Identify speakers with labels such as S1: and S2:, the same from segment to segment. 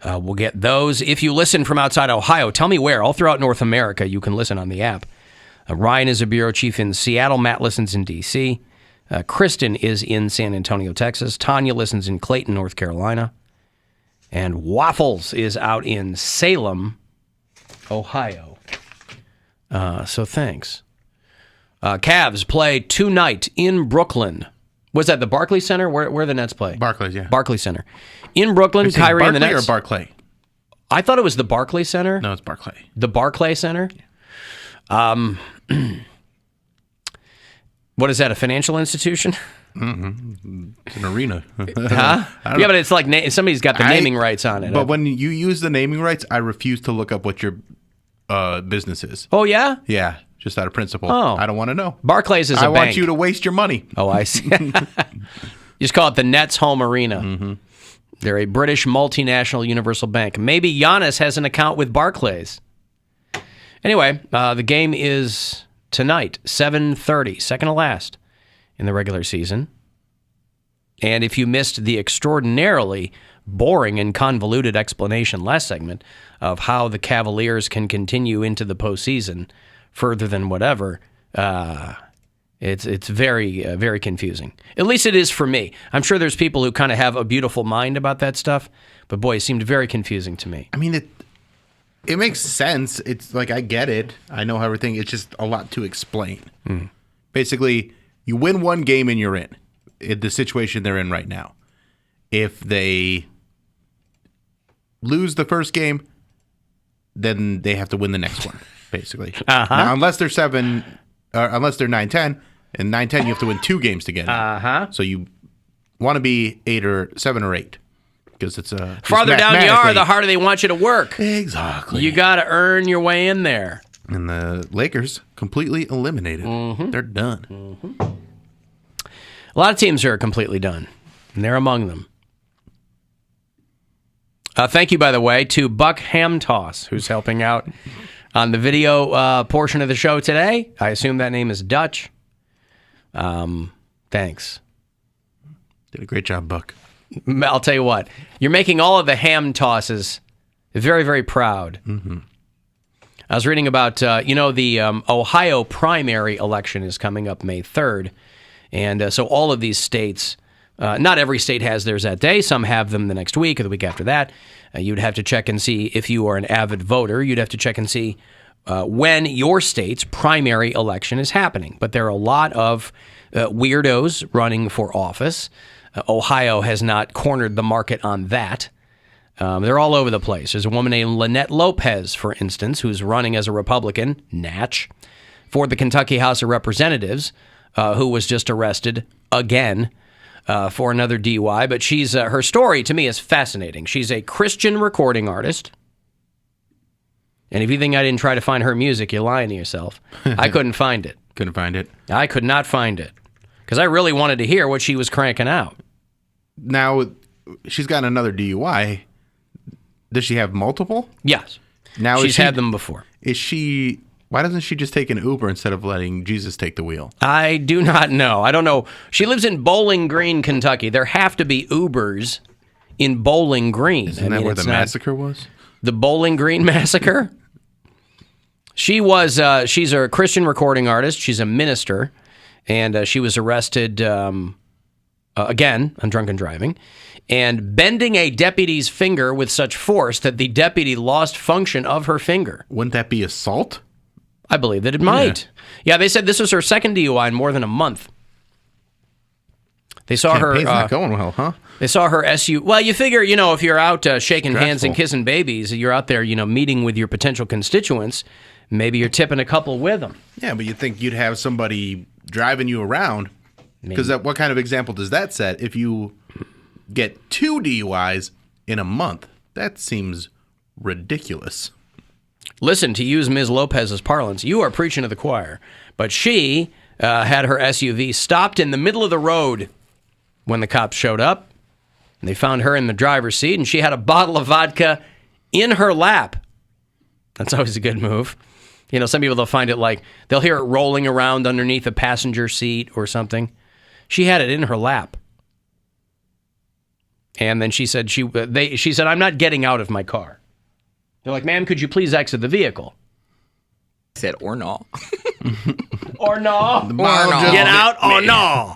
S1: We'll get those. If you listen from outside Ohio, tell me where. All throughout North America, you can listen on the app. Ryan is a bureau chief in Seattle. Matt listens in D.C. Kristen is in San Antonio, Texas. Tanya listens in Clayton, North Carolina. And Waffles is out in Salem, Ohio. So thanks. Cavs play tonight in Brooklyn. Was that the Barclays Center? Where the Nets play?
S2: Barclays, yeah.
S1: Barclays Center. In Brooklyn, Kyrie and the Nets.
S2: Barclay or Barclay?
S1: I thought it was the Barclays Center.
S2: No, it's Barclay.
S1: The Barclays Center? Yeah. What is that, a financial institution?
S2: Mm-hmm. It's an arena.
S1: Huh? Yeah, but it's like somebody's got the naming rights on it.
S2: But when you use the naming rights, I refuse to look up what your business is.
S1: Oh, yeah?
S2: Yeah, just out of principle.
S1: Oh.
S2: I don't want to know.
S1: Barclays is a bank.
S2: I want you to waste your money.
S1: Oh, I see. You just call it the Nets Home Arena.
S2: Mm-hmm.
S1: They're a British multinational universal bank. Maybe Giannis has an account with Barclays. Anyway, the game is tonight, 7:30, second to last in the regular season. And if you missed the extraordinarily boring and convoluted explanation last segment of how the Cavaliers can continue into the postseason further than whatever, it's very, very confusing. At least it is for me. I'm sure there's people who kind of have a beautiful mind about that stuff, but boy, it seemed very confusing to me.
S2: I mean, it makes sense. It's like, I get it. I know everything. It's just a lot to explain. Basically, you win one game and you're in the situation they're in right now. If they lose the first game, then they have to win the next one, basically. Now, unless they're 9-10, and 9-10, you have to win 2 games to get in. So you want to be 8 or 7 or 8. Because it's
S1: farther down you are, the harder they want you to work.
S2: Exactly.
S1: You got to earn your way in there.
S2: And the Lakers completely eliminated. They're done.
S1: A lot of teams are completely done, and they're among them. Thank you, by the way, to Buck Hamtoss, who's helping out on the video portion of the show today. I assume that name is Dutch. Thanks.
S2: Did a great job, Buck.
S1: I'll tell you what, you're making all of the ham tosses very, very proud. I was reading about, the Ohio primary election is coming up May 3rd. And so all of these states, not every state has theirs that day. Some have them the next week or the week after that. You'd have to check and see if you are an avid voter. You'd have to check and see when your state's primary election is happening. But there are a lot of weirdos running for office. Ohio has not cornered the market on that. They're all over the place. There's a woman named Lynette Lopez, for instance, who's running as a Republican, Natch, for the Kentucky House of Representatives, who was just arrested again for another DUI. But she's her story, to me, is fascinating. She's a Christian recording artist. And if you think I didn't try to find her music, you're lying to yourself. I couldn't find it.
S2: Couldn't find it?
S1: I could not find it. Because I really wanted to hear what she was cranking out.
S2: Now, she's got another DUI. Does she have multiple?
S1: Yes.
S2: Now
S1: she's had them before.
S2: Why doesn't she just take an Uber instead of letting Jesus take the wheel?
S1: I do not know. I don't know. She lives in Bowling Green, Kentucky. There have to be Ubers in Bowling Green.
S2: Isn't that where the massacre was?
S1: The Bowling Green massacre? She's a Christian recording artist. She's a minister. And she was arrested, again, on drunken driving, and bending a deputy's finger with such force that the deputy lost function of her finger.
S2: Wouldn't that be assault?
S1: I believe that it might. Yeah, they said this was her second DUI in more than a month. They saw
S2: Campaign's
S1: her...
S2: not going well, huh?
S1: They saw her SU... Well, you figure, if you're out shaking hands and kissing babies, you're out there, meeting with your potential constituents, maybe you're tipping a couple with them.
S2: Yeah, but you'd think you'd have somebody driving you around. Because what kind of example does that set? If you get 2 DUIs in a month, that seems ridiculous.
S1: Listen, to use Ms. Lopez's parlance, you are preaching to the choir. But she had her SUV stopped in the middle of the road when the cops showed up. And they found her in the driver's seat, and she had a bottle of vodka in her lap. That's always a good move. Some people, they'll find it like, they'll hear it rolling around underneath a passenger seat or something. She had it in her lap. And then she said, she said, I'm not getting out of my car. They're like, ma'am, could you please exit the vehicle?
S3: I said, or no.
S1: Or no.
S2: Just
S1: Get out or no.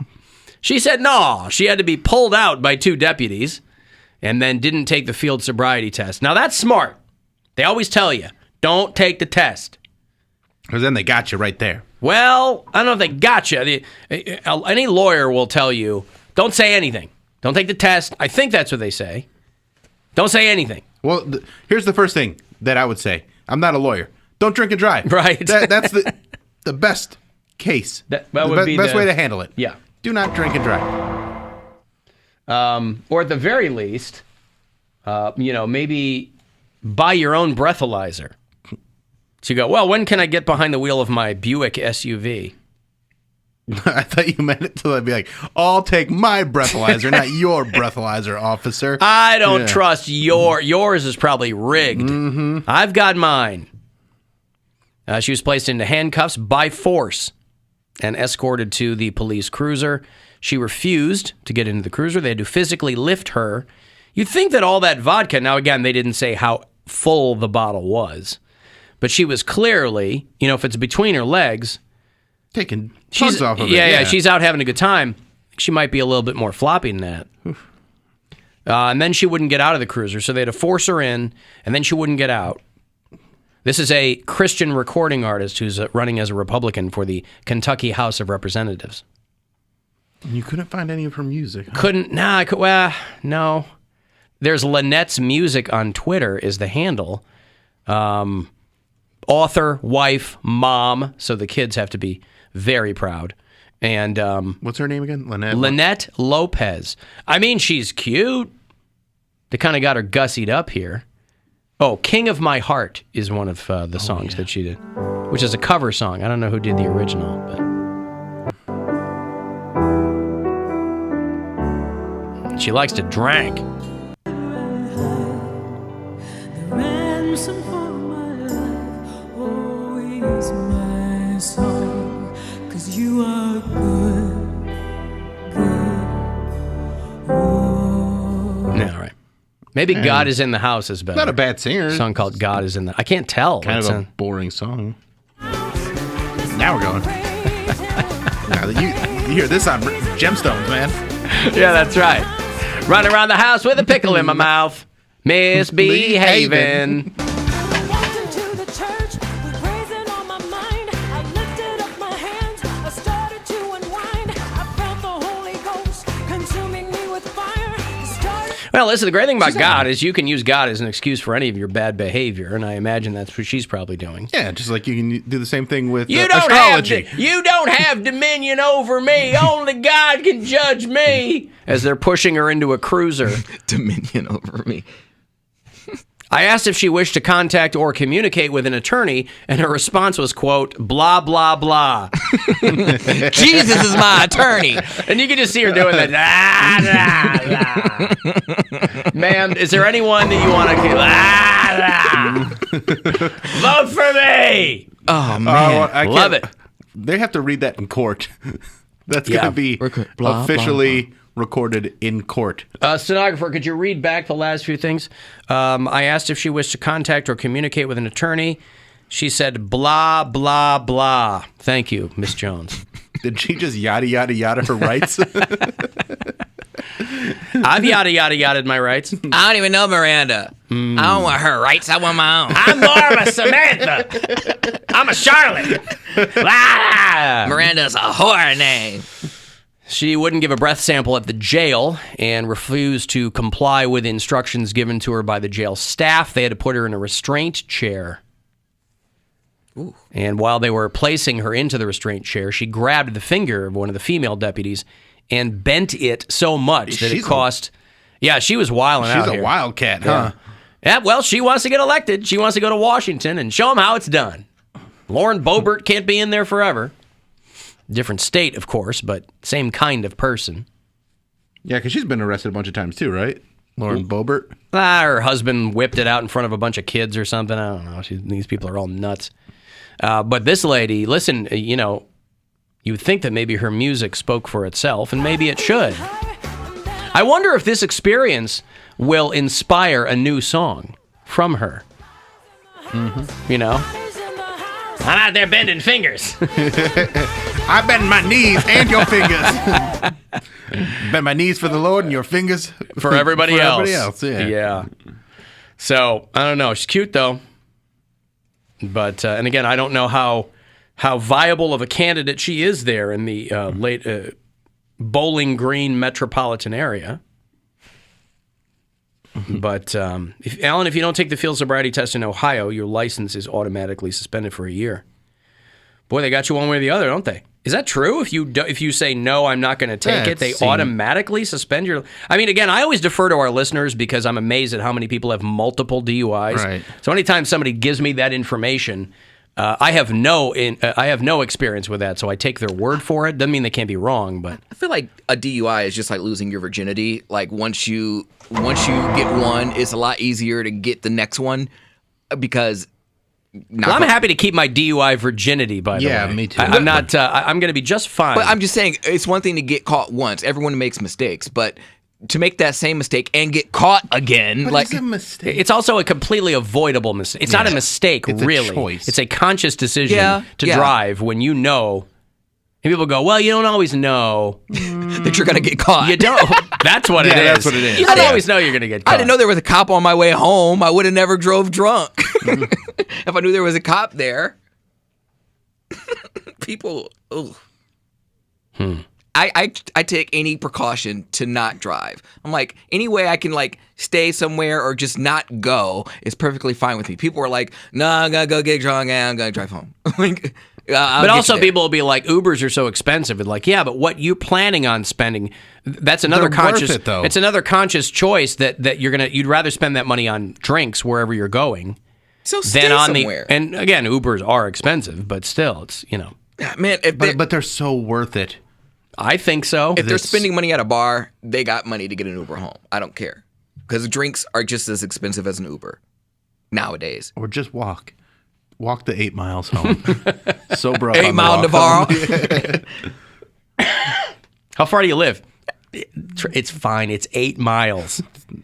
S1: She said no. She had to be pulled out by 2 deputies and then didn't take the field sobriety test. Now, that's smart. They always tell you, don't take the test.
S2: Because then they got you right there.
S1: Well, I don't know if they got you. Any lawyer will tell you, don't say anything. Don't take the test. I think that's what they say. Don't say anything.
S2: Well, here's the first thing that I would say. I'm not a lawyer. Don't drink and drive.
S1: Right.
S2: That's the best case.
S1: That would be
S2: best way to handle it.
S1: Yeah.
S2: Do not drink and drive.
S1: Or at the very least, maybe buy your own breathalyzer. So you go, well, when can I get behind the wheel of my Buick SUV?
S2: I thought you meant it to be like, I'll take my breathalyzer, not your breathalyzer, officer.
S1: I don't trust yours is probably rigged.
S2: Mm-hmm.
S1: I've got mine. She was placed into handcuffs by force and escorted to the police cruiser. She refused to get into the cruiser. They had to physically lift her. You'd think that all that vodka, now again, they didn't say how full the bottle was, but she was clearly, if it's between her legs,
S2: taking tons off of it.
S1: Yeah, she's out having a good time. She might be a little bit more floppy than that. And then she wouldn't get out of the cruiser, so they had to force her in, and then she wouldn't get out. This is a Christian recording artist who's running as a Republican for the Kentucky House of Representatives.
S2: You couldn't find any of her music. Huh?
S1: No. There's Lynette's Music on Twitter is the handle. Author, wife, mom, so the kids have to be very proud. And
S2: what's her name again?
S1: Lynette Lopez. I mean, she's cute. They kind of got her gussied up here. Oh, King of My Heart is one of the songs that she did, which is a cover song. I don't know who did the original, but she likes to drink.
S4: My song, 'cause you are good.
S1: All right. Maybe God is in the House is better.
S2: Not a bad singer.
S1: A song called God is in the... I can't tell.
S2: Kind of a boring song. Now we're going. Now you hear this on Gemstones, man.
S1: Yeah, that's right. Running around the house with a pickle in my mouth. Misbehaving. Well, listen, the great thing about God is you can use God as an excuse for any of your bad behavior, and I imagine that's what she's probably doing.
S2: Yeah, just like you can do the same thing with
S1: astrology. You don't have dominion over me. Only God can judge me. As they're pushing her into a cruiser.
S3: Dominion over me.
S1: I asked if she wished to contact or communicate with an attorney, and her response was, quote, blah, blah, blah.
S3: Jesus is my attorney.
S1: And you can just see her doing that. Ma'am, is there anyone that you want to... Vote for me!
S3: Oh, man.
S2: I
S1: love it.
S2: They have to read that in court. That's going to be officially recorded in court.
S1: Stenographer, could you read back the last few things? I asked if she wished to contact or communicate with an attorney. She said, blah, blah, blah. Thank you, Miss Jones.
S2: Did she just yada, yada, yada her rights?
S1: I've yada, yada, yada my rights.
S3: I don't even know Miranda. I don't want her rights. I want my own.
S1: I'm more of a Samantha. I'm a Charlotte.
S3: Miranda's a whore name.
S1: She wouldn't give a breath sample at the jail and refused to comply with instructions given to her by the jail staff. They had to put her in a restraint chair. Ooh. And while they were placing her into the restraint chair, she grabbed the finger of one of the female deputies and bent it so much that it cost... Yeah, she was wilding out here.
S2: She's a wildcat, huh?
S1: Yeah, well, she wants to get elected. She wants to go to Washington and show them how it's done. Lauren Boebert can't be in there forever. Different state, of course, but same kind of person.
S2: Yeah, because she's been arrested a bunch of times too, right? Lauren Boebert?
S1: Her husband whipped it out in front of a bunch of kids or something. I don't know. These people are all nuts. But this lady, listen, you would think that maybe her music spoke for itself, and maybe it should. I wonder if this experience will inspire a new song from her. Mm-hmm. You know? I'm out there bending fingers.
S2: I bend my knees and your fingers. Bend my knees for the Lord and your fingers
S1: for everybody else.
S2: Everybody else,
S1: yeah. So, I don't know. She's cute, though. But, and again, I don't know how viable of a candidate she is there in the late Bowling Green metropolitan area. But, Alan, if you don't take the field sobriety test in Ohio, your license is automatically suspended for a year. Boy, they got you one way or the other, don't they? Is that true? If you say, no, I'm not going to take it, they automatically suspend your... I mean, again, I always defer to our listeners because I'm amazed at how many people have multiple DUIs.
S2: Right.
S1: So anytime somebody gives me that information, I have no experience with that, so I take their word for it. Doesn't mean they can't be wrong, but...
S3: I feel like a DUI is just like losing your virginity. Like once you get one, it's a lot easier to get the next one because...
S1: I'm happy to keep my DUI virginity, by the way.
S2: Yeah, me too.
S1: I'm not. I'm going to be just fine.
S3: But I'm just saying, it's one thing to get caught once. Everyone makes mistakes, but to make that same mistake and get caught again,
S2: It's a mistake.
S1: It's also a completely avoidable mistake. It's not a mistake,
S2: It's
S1: really.
S2: a choice.
S1: It's a conscious decision to drive when you know. And people go, well, you don't always know
S3: that you're going to get caught.
S1: You don't. That's what it is.
S2: That's what it is.
S1: You don't always know you're going to get caught.
S3: I didn't know there was a cop on my way home. I would have never drove drunk. If I knew there was a cop there. People, ugh. I take any precaution to not drive. I'm like, any way I can like stay somewhere or just not go is perfectly fine with me. People are like, no, I'm going to go get drunk and I'm going to drive home. Like,
S1: but also people will be like, Ubers are so expensive. And like, yeah, but what you're planning on spending, that's another
S2: They're
S1: conscious,
S2: worth it, though.
S1: It's another conscious choice that you'd rather spend that money on drinks wherever you're going.
S3: So stay
S1: than on
S3: somewhere.
S1: and again, Ubers are expensive, but still, it's,
S3: Man,
S2: but they're so worth it.
S1: I think so.
S3: If they're spending money at a bar, they got money to get an Uber home. I don't care. Because drinks are just as expensive as an Uber nowadays.
S2: Or just walk. Walk the 8 miles home. Sober up
S3: 8
S2: on
S3: Mile
S2: the walk
S3: Navarro.
S1: How far do you live? It's fine. It's 8 miles.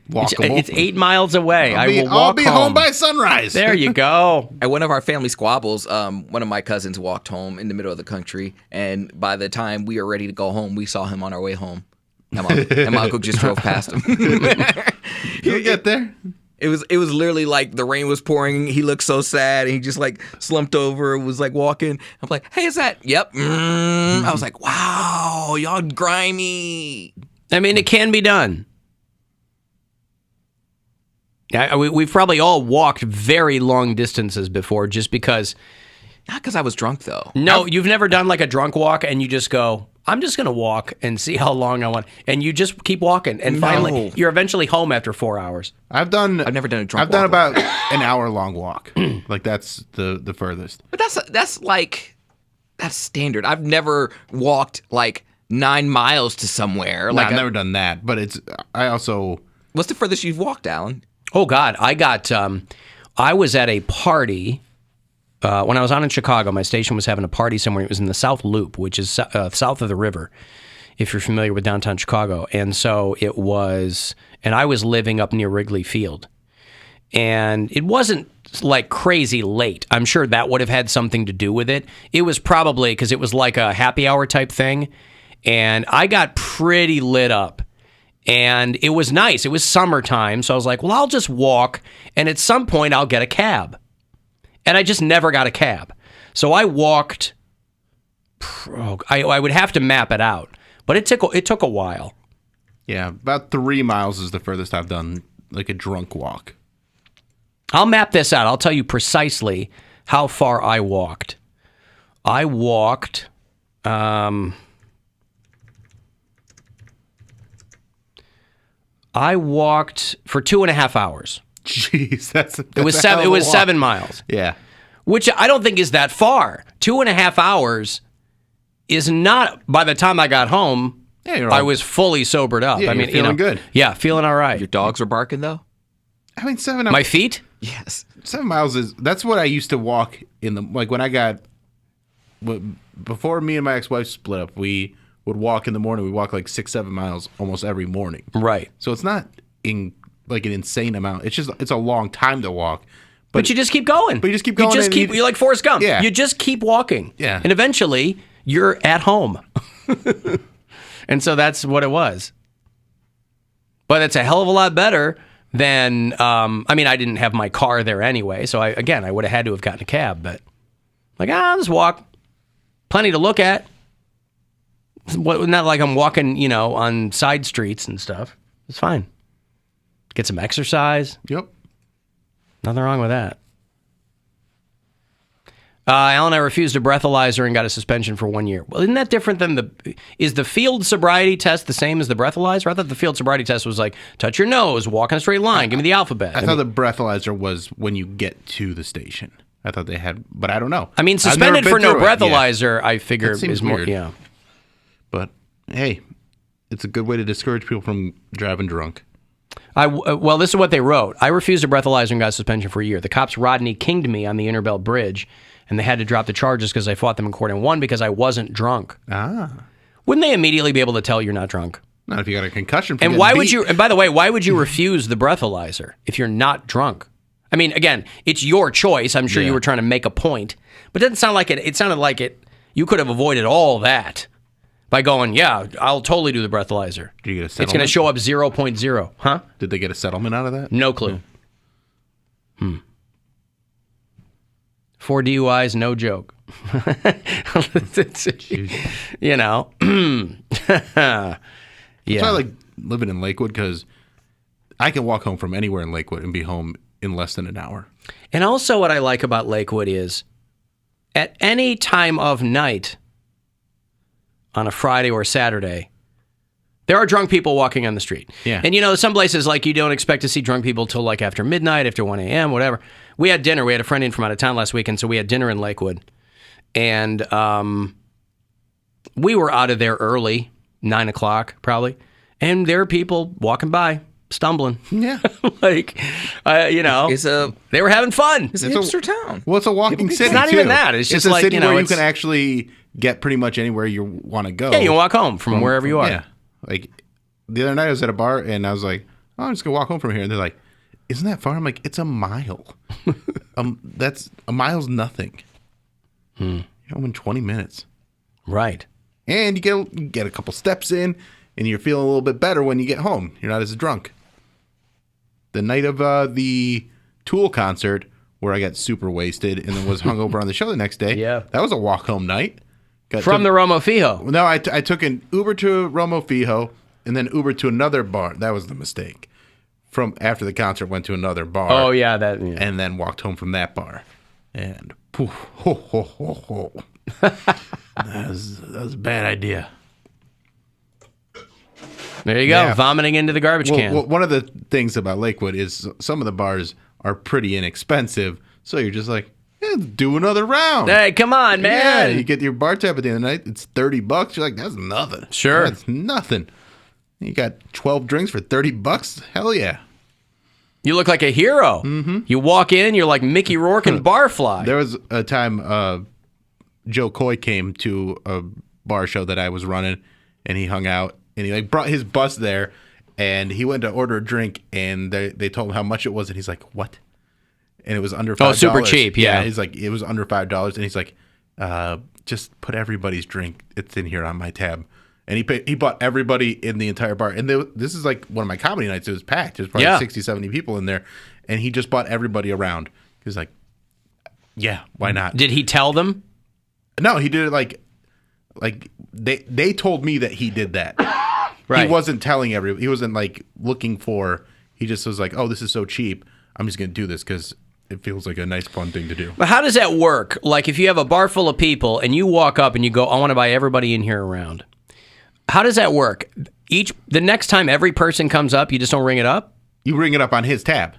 S2: Walkable.
S1: It's 8 miles away.
S2: I'll be home by sunrise.
S1: There you go.
S3: At one of our family squabbles, one of my cousins walked home in the middle of the country, and by the time we were ready to go home, we saw him on our way home. And my uncle just drove past him.
S2: You'll get there.
S3: It was literally like the rain was pouring. He looked so sad, and he just like slumped over, was like walking. I'm like, hey, is that? Yep. I was like, wow, y'all grimy.
S1: I mean, it can be done. Yeah, we've probably all walked very long distances before just because.
S3: Not because I was drunk, though.
S1: No, you've never done like a drunk walk and you just go, I'm just going to walk and see how long I want. And you just keep walking. And finally, you're eventually home after 4 hours.
S3: I've never done a drunk walk.
S2: I've done about an hour-long walk. Like, that's the furthest.
S3: But that's standard. I've never walked like 9 miles to somewhere.
S2: I've never done that. But
S3: What's the furthest you've walked, Alan?
S1: Oh, God. I was at a party when I was on in Chicago. My station was having a party somewhere. It was in the South Loop, which is south of the river, if you're familiar with downtown Chicago. And so it was, and I was living up near Wrigley Field. And it wasn't like crazy late. I'm sure that would have had something to do with it. It was probably because it was like a happy hour type thing. And I got pretty lit up. And it was nice. It was summertime. So I was like, well, I'll just walk. And at some point, I'll get a cab. And I just never got a cab. So I walked. I would have to map it out. But it took a while.
S2: Yeah, about 3 miles is the furthest I've done, like a drunk walk.
S1: I'll map this out. I'll tell you precisely how far I walked. I walked. I walked for 2.5 hours.
S2: Jeez,
S1: it was 7 miles.
S2: Yeah,
S1: which I don't think is that far. 2.5 hours is not. By the time I got home, I was fully sobered up.
S2: Yeah,
S1: I mean,
S2: feeling good.
S1: Yeah, feeling all right.
S3: Your dogs were barking though.
S2: I mean, 7
S1: My feet?
S3: Yes.
S2: 7 miles that's what I used to walk in the, like when I got, before me and my ex-wife split up, we would walk in the morning. We walk like 6-7 miles almost every morning.
S1: Right.
S2: So it's not like an insane amount. It's a long time to walk.
S1: But you just keep going.
S2: But you just keep going.
S1: You're like Forrest Gump.
S2: Yeah.
S1: You just keep walking.
S2: Yeah.
S1: And eventually, you're at home. And so that's what it was. But it's a hell of a lot better than, I didn't have my car there anyway. So I would have had to have gotten a cab. But I'll just walk. Plenty to look at. Not like I'm walking, on side streets and stuff. It's fine. Get some exercise.
S2: Yep.
S1: Nothing wrong with that. Alan, I refused a breathalyzer and got a suspension for 1 year. Well, isn't that different than is the field sobriety test the same as the breathalyzer? I thought the field sobriety test was like, touch your nose, walk in a straight line, give me the alphabet.
S2: I thought the breathalyzer was when you get to the station. I thought they had, but I don't know.
S1: Suspended for no breathalyzer,
S2: Yeah.
S1: I figure is more,
S2: weird.
S1: yeah.
S2: But, hey, it's a good way to discourage people from driving drunk.
S1: Well, this is what they wrote. I refused a breathalyzer and got a suspension for a year. The cops Rodney Kinged me on the Interbelt Bridge, and they had to drop the charges because I fought them in court and won because I wasn't drunk. Wouldn't they immediately be able to tell you're not drunk?
S2: Not if you got a concussion.
S1: And why would you? And by the way, why would you refuse the breathalyzer if you're not drunk? Again, it's your choice. I'm sure you were trying to make a point, but it doesn't sound like it. It sounded like it. You could have avoided all that by going, yeah, I'll totally do the breathalyzer.
S2: Did you get a settlement?
S1: It's going to show up 0.0. Huh?
S2: Did they get a settlement out of that?
S1: No clue. 4 DUIs, no joke.
S2: Yeah. So I like living in Lakewood because I can walk home from anywhere in Lakewood and be home in less than an hour.
S1: And also what I like about Lakewood is at any time of night on a Friday or Saturday, there are drunk people walking on the street.
S2: Yeah.
S1: And some places you don't expect to see drunk people till after midnight, after 1 a.m., whatever. We had dinner. We had a friend in from out of town last weekend, so we had dinner in Lakewood. And we were out of there early, 9 o'clock probably. And there are people walking by, stumbling.
S2: Yeah.
S1: They were having fun.
S3: It's a hipster town.
S2: Well, it's a walking city,
S1: It's not
S2: too.
S1: even that. It's just
S2: a city where you
S1: it's-
S2: can actually get pretty much anywhere you want to go.
S1: Yeah, you can walk home from wherever you are.
S2: Yeah. The other night I was at a bar and I was like, oh, I'm just going to walk home from here. And they're like, isn't that far? I'm like, it's a mile. That's a mile's nothing. You're home in 20 minutes.
S1: Right.
S2: And you get a couple steps in and you're feeling a little bit better when you get home. You're not as drunk. The night of the Tool concert where I got super wasted and then was hungover on the show the next day.
S1: Yeah.
S2: That was a walk home night.
S1: From the Romo Fijo.
S2: No, I took an Uber to Romo Fijo and then Uber to another bar. That was the mistake. From after the concert, went to another bar.
S1: Oh, yeah.
S2: And then walked home from that bar. And poof, ho, ho, ho, ho. that was a bad idea.
S1: There you go.
S2: Yeah.
S1: Vomiting into the garbage can.
S2: Well, one of the things about Lakewood is some of the bars are pretty inexpensive. So you're just like, yeah, do another round.
S1: Hey, come on, man.
S2: Yeah, you get your bar tab at the end of the night. It's $30. You're like, that's nothing.
S1: Sure.
S2: That's nothing. You got 12 drinks for $30? Hell yeah.
S1: You look like a hero. Mm-hmm. You walk in, you're like Mickey Rourke and Barfly.
S2: There was a time Joe Coy came to a bar show that I was running, and he hung out, and he brought his bus there, and he went to order a drink, and they told him how much it was, and he's like, what? And it was under $5.
S1: Oh, super cheap, yeah.
S2: He's like, it was under $5, and he's like, just put everybody's drink. It's in here on my tab. And he bought everybody in the entire bar. And this is like one of my comedy nights. It was packed. There's probably 60, 70 people in there. And he just bought everybody around. He was like, yeah, why not?
S1: Did he tell them?
S2: No, he did it like they told me that he did that.
S1: Right.
S2: He wasn't telling everybody. He wasn't looking for. He just was like, oh, this is so cheap. I'm just going to do this because it feels like a nice, fun thing to do.
S1: But how does that work? Like if you have a bar full of people and you walk up and you go, I want to buy everybody in here around. How does that work? The next time every person comes up, you just don't ring it up?
S2: You ring it up on his tab.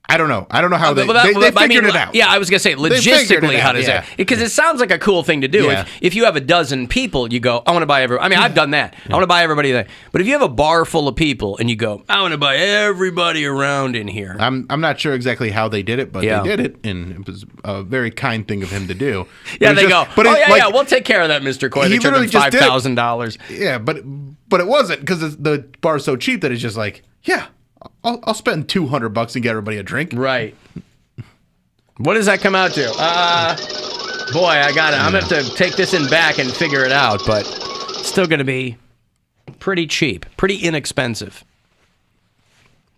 S2: I don't know. I don't know how they figured it out.
S1: Yeah, I was going to say, logistically, how does that? Because it sounds like a cool thing to do.
S2: Yeah.
S1: If you have a dozen people, you go, I want to buy everybody. I mean, I've done that. I want to buy everybody there. But if you have a bar full of people and you go, I want to buy everybody around in here.
S2: I'm not sure exactly how they did it, but they did it, and it was a very kind thing of him to do.
S1: Yeah, they go, we'll take care of that, Mr. Coy. They charge him $5,000.
S2: Yeah, but it wasn't, because the bar's so cheap that it's just like, yeah, I'll spend $200 and get everybody a drink.
S1: Right. What does that come out to? Boy, I got it. I'm going to have to take this in back and figure it out, but it's still going to be pretty cheap, pretty inexpensive.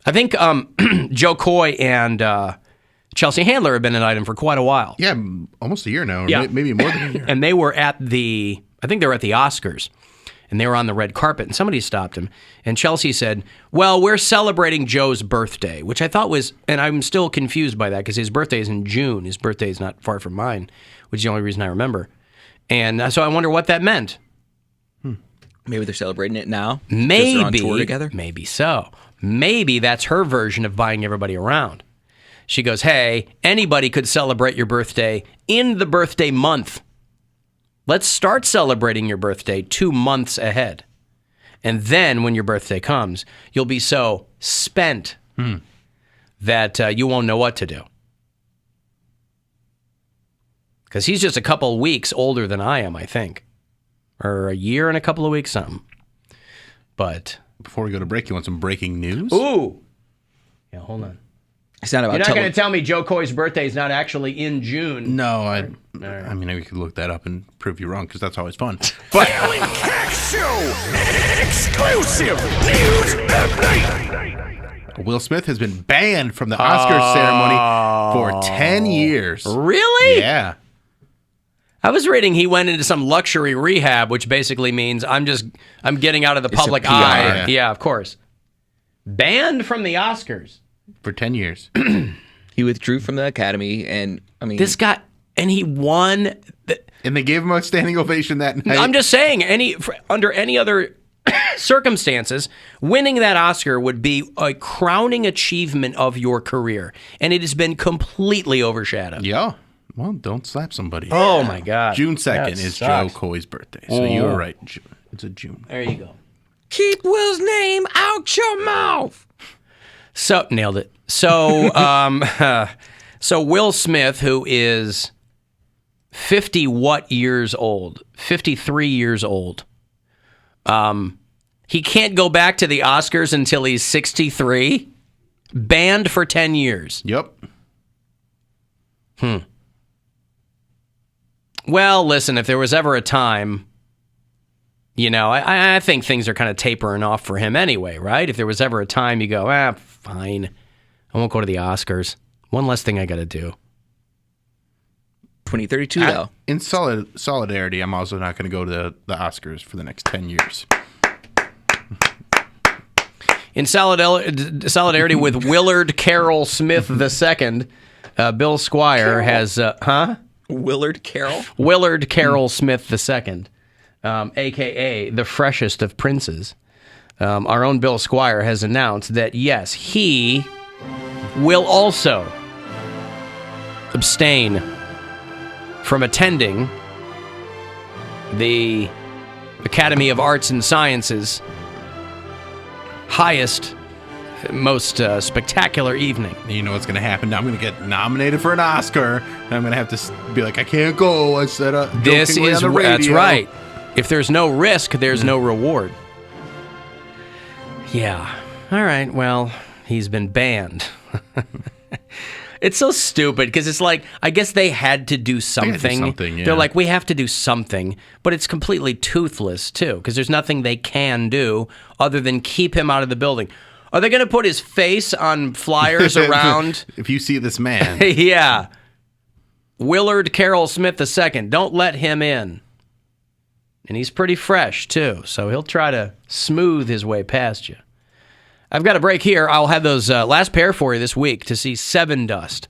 S1: I think Joe Coy and Chelsea Handler have been an item for quite a while.
S2: Yeah, almost a year now, or maybe more than a year.
S1: And they were I think they were at the Oscars. And they were on the red carpet, and somebody stopped him. And Chelsea said, well, we're celebrating Joe's birthday, which I thought was, and I'm still confused by that, because his birthday is in June. His birthday is not far from mine, which is the only reason I remember. And so I wonder what that meant.
S3: Maybe they're celebrating it now.
S1: Maybe.
S3: They're on tour together.
S1: Maybe so. Maybe that's her version of buying everybody around. She goes, hey, anybody could celebrate your birthday in the birthday month. Let's start celebrating your birthday 2 months ahead. And then when your birthday comes, you'll be so spent that you won't know what to do. Because he's just a couple weeks older than I am, I think. Or a year and a couple of weeks, something. But
S2: before we go to break, you want some breaking news?
S1: Ooh. Yeah, hold on.
S3: It's not about
S1: You're not going to tell me Joe Coy's birthday is not actually in June.
S2: No, I mean, we could look that up and prove you wrong, because that's always fun. But
S5: Alan Cox Show, exclusive news update.
S2: Will Smith has been banned from the Oscars ceremony for 10 years.
S1: Really?
S2: Yeah.
S1: I was reading he went into some luxury rehab, which basically means I'm getting out of the public eye. Yeah, of course. Banned from the Oscars.
S2: For 10 years.
S3: He withdrew from the Academy, and I mean,
S1: this guy, and he won.
S2: And they gave him a standing ovation that night.
S1: I'm just saying, under any other circumstances, winning that Oscar would be a crowning achievement of your career, and it has been completely overshadowed.
S2: Yeah. Well, don't slap somebody.
S1: Oh my God.
S2: June 2nd is Joe Coy's birthday, so you were right. It's a June.
S1: There you go.
S3: keep Will's name out your mouth.
S1: So nailed it. So so Will Smith, who is 50 what years old? 53 years old. He can't go back to the Oscars until he's 63. Banned for 10 years.
S2: Yep.
S1: Well, listen, if there was ever a time, you know, I think things are kind of tapering off for him anyway, right? If there was ever a time you go, fine, I won't go to the Oscars. One less thing I got to do.
S3: 2032, though.
S2: In solidarity, I'm also not going to go to the Oscars for the next 10 years.
S1: In solidarity with Willard Carroll Smith II, Bill Squire has,
S3: Willard Carroll?
S1: Willard Carroll Smith II, a.k.a. the freshest of princes. Our own Bill Squire has announced that, yes, he will also abstain from attending the Academy of Arts and Sciences' highest, most spectacular evening.
S2: You know what's going to happen? Now I'm going to get nominated for an Oscar, and I'm going to have to be like, I can't go. I said
S1: this is
S2: on the radio.
S1: That's right. If there's no risk, there's no reward. Yeah. All right. Well, he's been banned. It's so stupid because it's like, I guess they had to do something. They're like, we have to do something, but it's completely toothless too because there's nothing they can do other than keep him out of the building. Are they going to put his face on flyers around?
S2: If you see this man.
S1: Yeah. Willard Carroll Smith II. Don't let him in. And he's pretty fresh, too, so he'll try to smooth his way past you. I've got a break here. I'll have those last pair for you this week to see Seven Dust.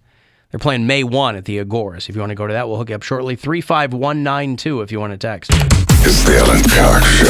S1: They're playing May 1 at the Agoras. If you want to go to that, we'll hook you up shortly. 35192 if you want to text.
S5: It's the Alan Cox Show.